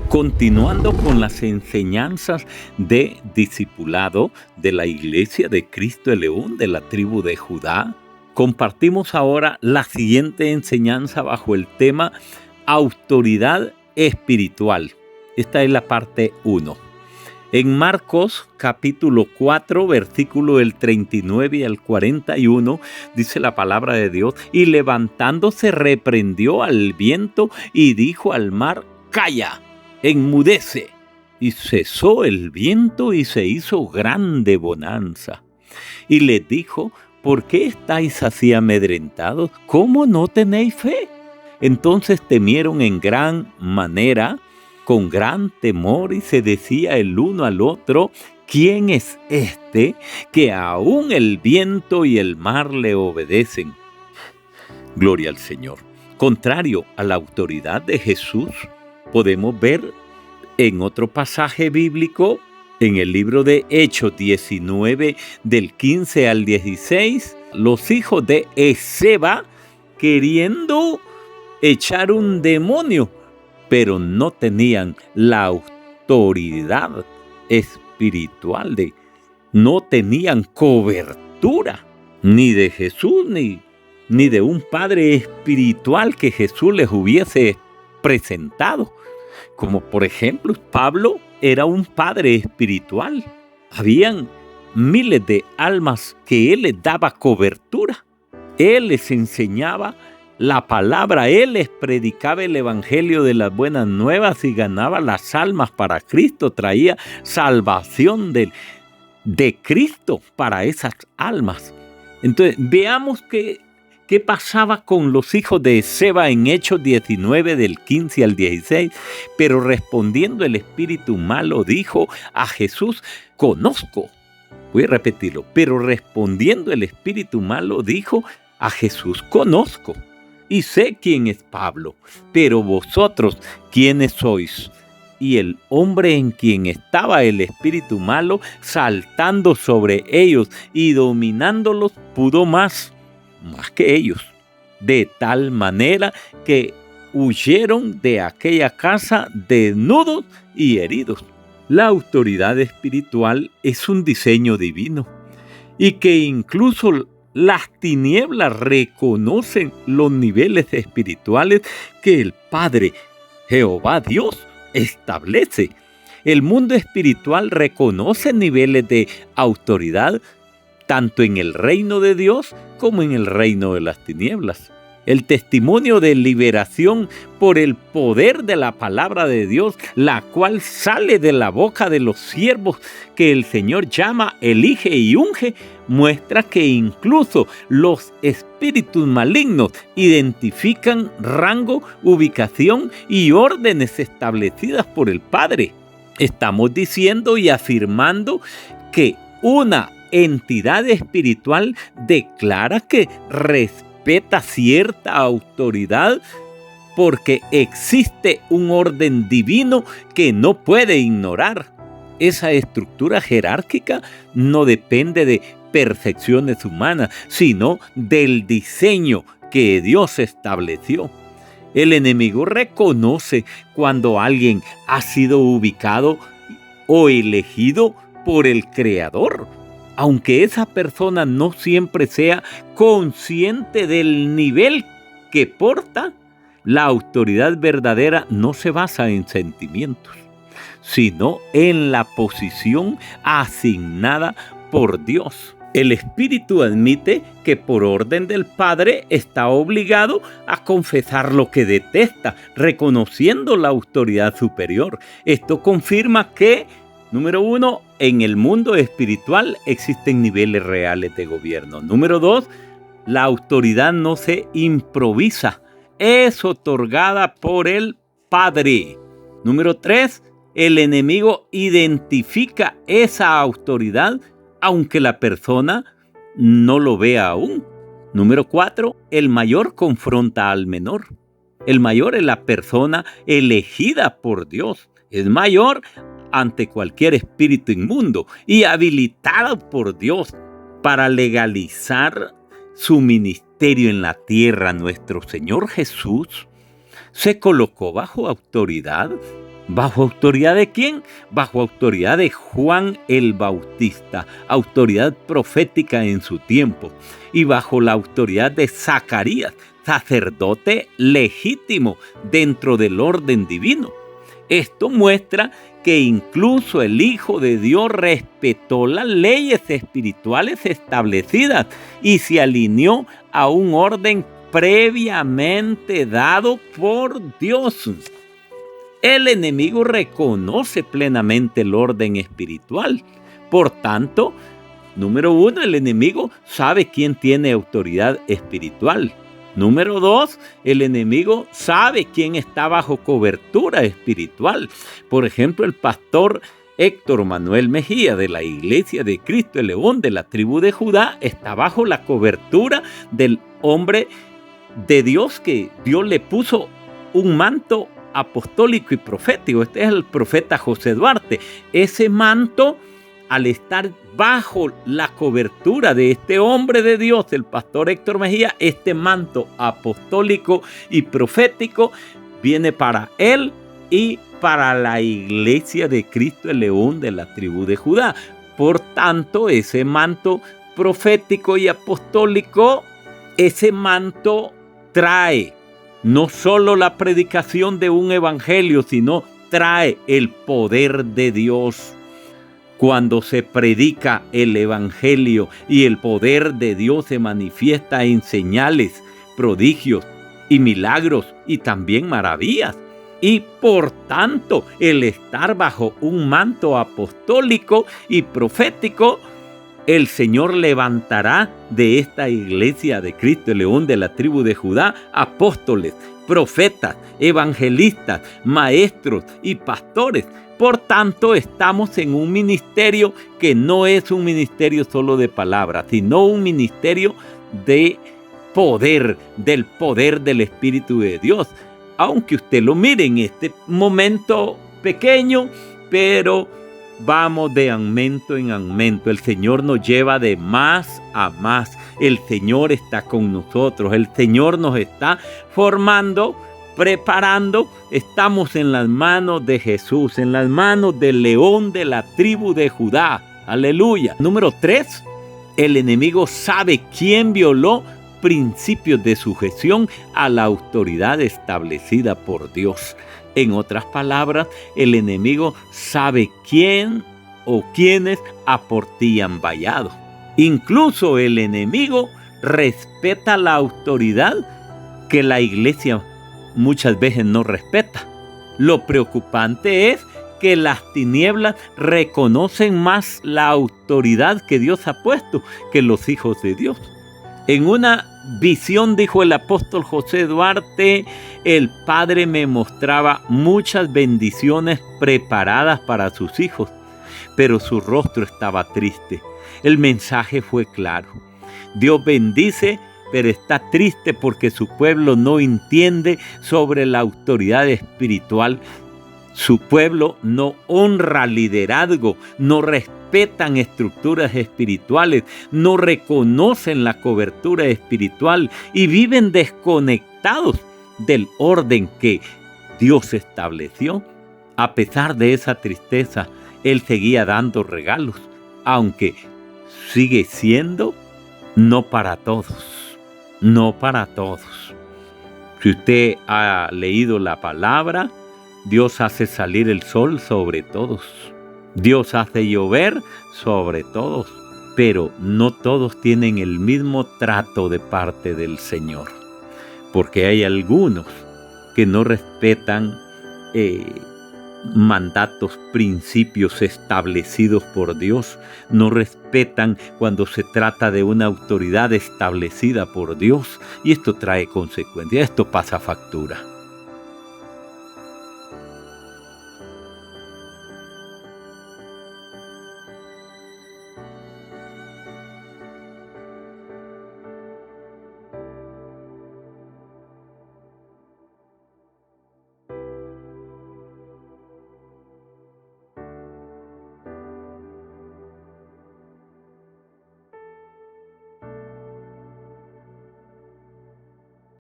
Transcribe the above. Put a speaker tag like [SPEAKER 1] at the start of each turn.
[SPEAKER 1] Continuando con las enseñanzas de discipulado de la Iglesia de Cristo el León de la tribu de Judá, compartimos ahora la siguiente enseñanza bajo el tema autoridad espiritual. Esta es la parte 1. En Marcos capítulo 4, versículo del 39 al 41, dice la palabra de Dios: y levantándose reprendió al viento y dijo al mar: calla, enmudece. Y cesó el viento y se hizo grande bonanza. Y les dijo: ¿por qué estáis así amedrentados? ¿Cómo no tenéis fe? Entonces temieron en gran manera, con gran temor, y se decía el uno al otro: ¿quién es este que aún el viento y el mar le obedecen? Gloria al Señor. Contrario a la autoridad de Jesús, podemos ver en otro pasaje bíblico, en el libro de Hechos 19, del 15 al 16, los hijos de Esceva queriendo echar un demonio, pero no tenían la autoridad espiritual, no tenían cobertura ni de Jesús ni de un padre espiritual que Jesús les hubiese presentado. Como por ejemplo, Pablo era un padre espiritual. Habían miles de almas que él les daba cobertura. Él les enseñaba la palabra, él les predicaba el evangelio de las buenas nuevas y ganaba las almas para Cristo. Traía salvación de Cristo para esas almas. Entonces, veamos ¿qué pasaba con los hijos de Esceva en Hechos 19 del 15 al 16? Pero respondiendo el espíritu malo dijo a Jesús: conozco. Voy a repetirlo. Pero respondiendo el espíritu malo dijo a Jesús: conozco y sé quién es Pablo, pero vosotros, ¿quiénes sois? Y el hombre en quien estaba el espíritu malo, saltando sobre ellos y dominándolos, pudo más que ellos, de tal manera que huyeron de aquella casa desnudos y heridos. La autoridad espiritual es un diseño divino, y que incluso las tinieblas reconocen los niveles espirituales que el Padre, Jehová Dios, establece. El mundo espiritual reconoce niveles de autoridad tanto en el reino de Dios como en el reino de las tinieblas. El testimonio de liberación por el poder de la palabra de Dios, la cual sale de la boca de los siervos que el Señor llama, elige y unge, muestra que incluso los espíritus malignos identifican rango, ubicación y órdenes establecidas por el Padre. Estamos diciendo y afirmando que una entidad espiritual declara que respeta cierta autoridad porque existe un orden divino que no puede ignorar. Esa estructura jerárquica no depende de perfecciones humanas, sino del diseño que Dios estableció. El enemigo reconoce cuando alguien ha sido ubicado o elegido por el Creador, aunque esa persona no siempre sea consciente del nivel que porta. La autoridad verdadera no se basa en sentimientos, sino en la posición asignada por Dios. El Espíritu admite que por orden del Padre está obligado a confesar lo que detesta, reconociendo la autoridad superior. Esto confirma que, número 1, en el mundo espiritual existen niveles reales de gobierno. Número 2, la autoridad no se improvisa, es otorgada por el Padre. Número 3, el enemigo identifica esa autoridad aunque la persona no lo vea aún. Número 4, el mayor confronta al menor. El mayor es la persona elegida por Dios. Es mayor ante cualquier espíritu inmundo y habilitada por Dios para legalizar su ministerio en la tierra. Nuestro Señor Jesús se colocó bajo autoridad ¿Bajo autoridad de quién? Bajo autoridad de Juan el Bautista, autoridad profética en su tiempo, y bajo la autoridad de Zacarías, sacerdote legítimo dentro del orden divino. Esto muestra que incluso el Hijo de Dios respetó las leyes espirituales establecidas y se alineó a un orden previamente dado por Dios. El enemigo reconoce plenamente el orden espiritual. Por tanto, número 1, el enemigo sabe quién tiene autoridad espiritual. Número 2, el enemigo sabe quién está bajo cobertura espiritual. Por ejemplo, el pastor Héctor Manuel Mejía de la Iglesia de Cristo el León de la tribu de Judá está bajo la cobertura del hombre de Dios que Dios le puso un manto apostólico y profético. Este es el profeta José Duarte. Ese manto, al estar bajo la cobertura de este hombre de Dios, el pastor Héctor Mejía, este manto apostólico y profético viene para él y para la Iglesia de Cristo el León de la tribu de Judá. Por tanto, ese manto profético y apostólico, ese manto trae no solo la predicación de un evangelio, sino trae el poder de Dios. Cuando se predica el evangelio y el poder de Dios se manifiesta en señales, prodigios y milagros y también maravillas. Y por tanto, el estar bajo un manto apostólico y profético, el Señor levantará de esta Iglesia de Cristo el León de la tribu de Judá apóstoles, profetas, evangelistas, maestros y pastores. Por tanto, estamos en un ministerio que no es un ministerio solo de palabras, sino un ministerio de poder, del poder del Espíritu de Dios. Aunque usted lo mire en este momento pequeño, pero vamos de aumento en aumento. El Señor nos lleva de más a más. El Señor está con nosotros. El Señor nos está formando, preparando. Estamos en las manos de Jesús, en las manos del León de la tribu de Judá. Aleluya. Número 3. El enemigo sabe quién violó principios de sujeción a la autoridad establecida por Dios. En otras palabras, el enemigo sabe quién o quiénes aportían vallado. Incluso el enemigo respeta la autoridad que la iglesia muchas veces no respeta. Lo preocupante es que las tinieblas reconocen más la autoridad que Dios ha puesto que los hijos de Dios. En una visión, dijo el apóstol José Duarte, el Padre me mostraba muchas bendiciones preparadas para sus hijos, pero su rostro estaba triste. El mensaje fue claro. Dios bendice, pero está triste porque su pueblo no entiende sobre la autoridad espiritual. Su pueblo no honra liderazgo, no respetan estructuras espirituales, no reconocen la cobertura espiritual y viven desconectados del orden que Dios estableció. A pesar de esa tristeza, Él seguía dando regalos, aunque sigue siendo no para todos, no para todos. Si usted ha leído la palabra, Dios hace salir el sol sobre todos. Dios hace llover sobre todos. Pero no todos tienen el mismo trato de parte del Señor. Porque hay algunos que no respetan mandatos, principios establecidos por Dios. No respetan cuando se trata de una autoridad establecida por Dios. Y esto trae consecuencias. Esto pasa factura.